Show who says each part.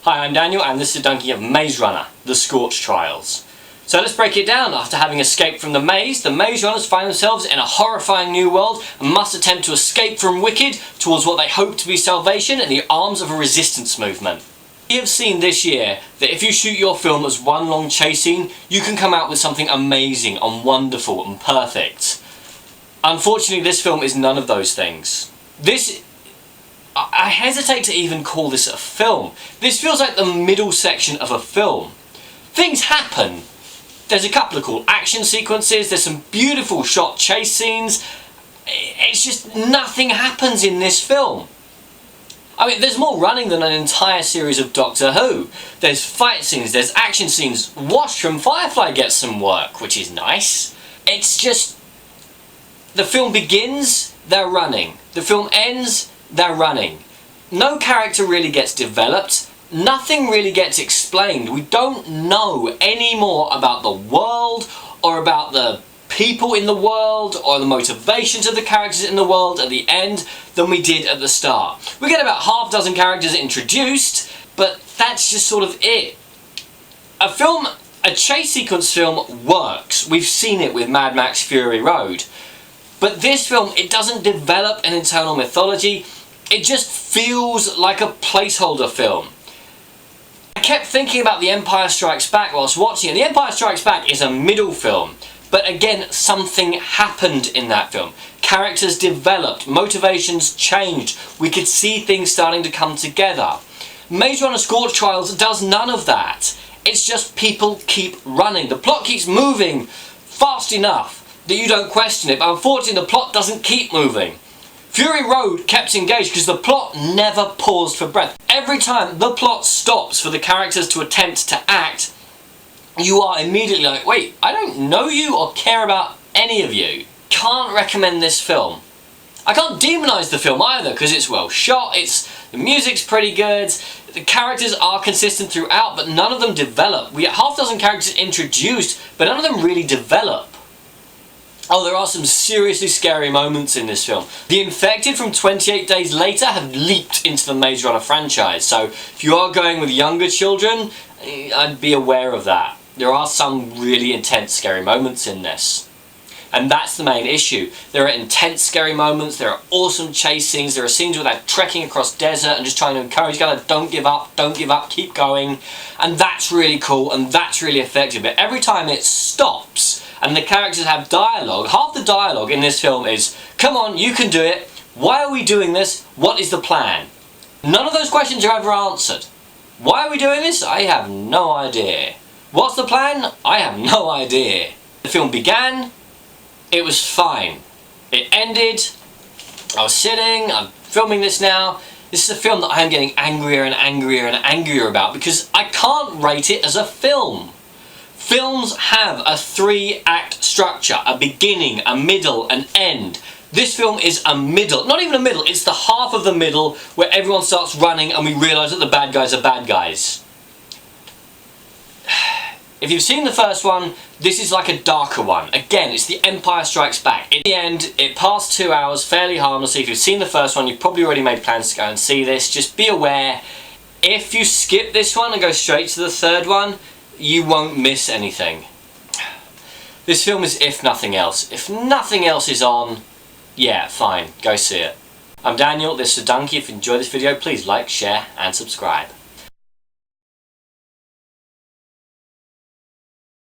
Speaker 1: Hi, I'm Daniel and this is a dunking of Maze Runner, The Scorched Trials. So let's break it down. After having escaped from the maze runners find themselves in a horrifying new world and must attempt to escape from Wicked towards what they hope to be salvation in the arms of a resistance movement. We have seen this year that if you shoot your film as one long chase scene, you can come out with something amazing and wonderful and perfect. Unfortunately, this film is none of those things. I hesitate to even call this a film. This feels like the middle section of a film. Things happen. There's a couple of cool action sequences, there's some beautiful shot chase scenes. It's just nothing happens in this film. I mean, there's more running than an entire series of Doctor Who. There's fight scenes, there's action scenes. Wash from Firefly gets some work, which is nice. It's just... the film begins, they're running. The film ends, they're running. No character really gets developed. Nothing really gets explained. We don't know any more about the world or about the people in the world or the motivations of the characters in the world at the end than we did at the start. We get about half a dozen characters introduced, but that's just sort of it. A chase sequence film works. We've seen it with Mad Max Fury Road. But this film, it doesn't develop an internal mythology. It just feels like a placeholder film. I kept thinking about The Empire Strikes Back whilst watching it. The Empire Strikes Back is a middle film. But again, something happened in that film. Characters developed, motivations changed. We could see things starting to come together. Maze Runner Scorched Trials does none of that. It's just people keep running. The plot keeps moving fast enough that you don't question it, but unfortunately the plot doesn't keep moving. Fury Road kept engaged because the plot never paused for breath. Every time the plot stops for the characters to attempt to act, you are immediately like, wait, I don't know you or care about any of you. Can't recommend this film. I can't demonise the film either because it's well shot, the music's pretty good, the characters are consistent throughout, but none of them develop. We get half a dozen characters introduced, but none of them really develop. Oh, there are some seriously scary moments in this film. The infected from 28 Days Later have leaped into the Maze Runner franchise, so if you are going with younger children, I'd be aware of that. There are some really intense scary moments in this. And that's the main issue. There are intense scary moments, there are awesome chase scenes, there are scenes where they're trekking across desert and just trying to encourage each other, don't give up, keep going. And that's really cool and that's really effective. But every time it stops and the characters have dialogue, half the dialogue in this film is, come on, you can do it, why are we doing this, what is the plan? None of those questions are ever answered. Why are we doing this? I have no idea. What's the plan? I have no idea. The film began, it was fine. It ended, I was sitting, I'm filming this now. This is a film that I'm getting angrier and angrier and angrier about because I can't rate it as a film. Films have a 3-act structure, a beginning, a middle, an end. This film is a middle, not even a middle, it's the half of the middle where everyone starts running and we realise that the bad guys are bad guys. If you've seen the first one, this is like a darker one. Again, it's The Empire Strikes Back. In the end, it passed 2 hours fairly harmlessly. If you've seen the first one, you've probably already made plans to go and see this. Just be aware, if you skip this one and go straight to the third one, you won't miss anything. This film is if nothing else. If nothing else is on, yeah, fine, go see it. I'm Daniel, this is Donkey. If you enjoyed this video, please like, share and subscribe.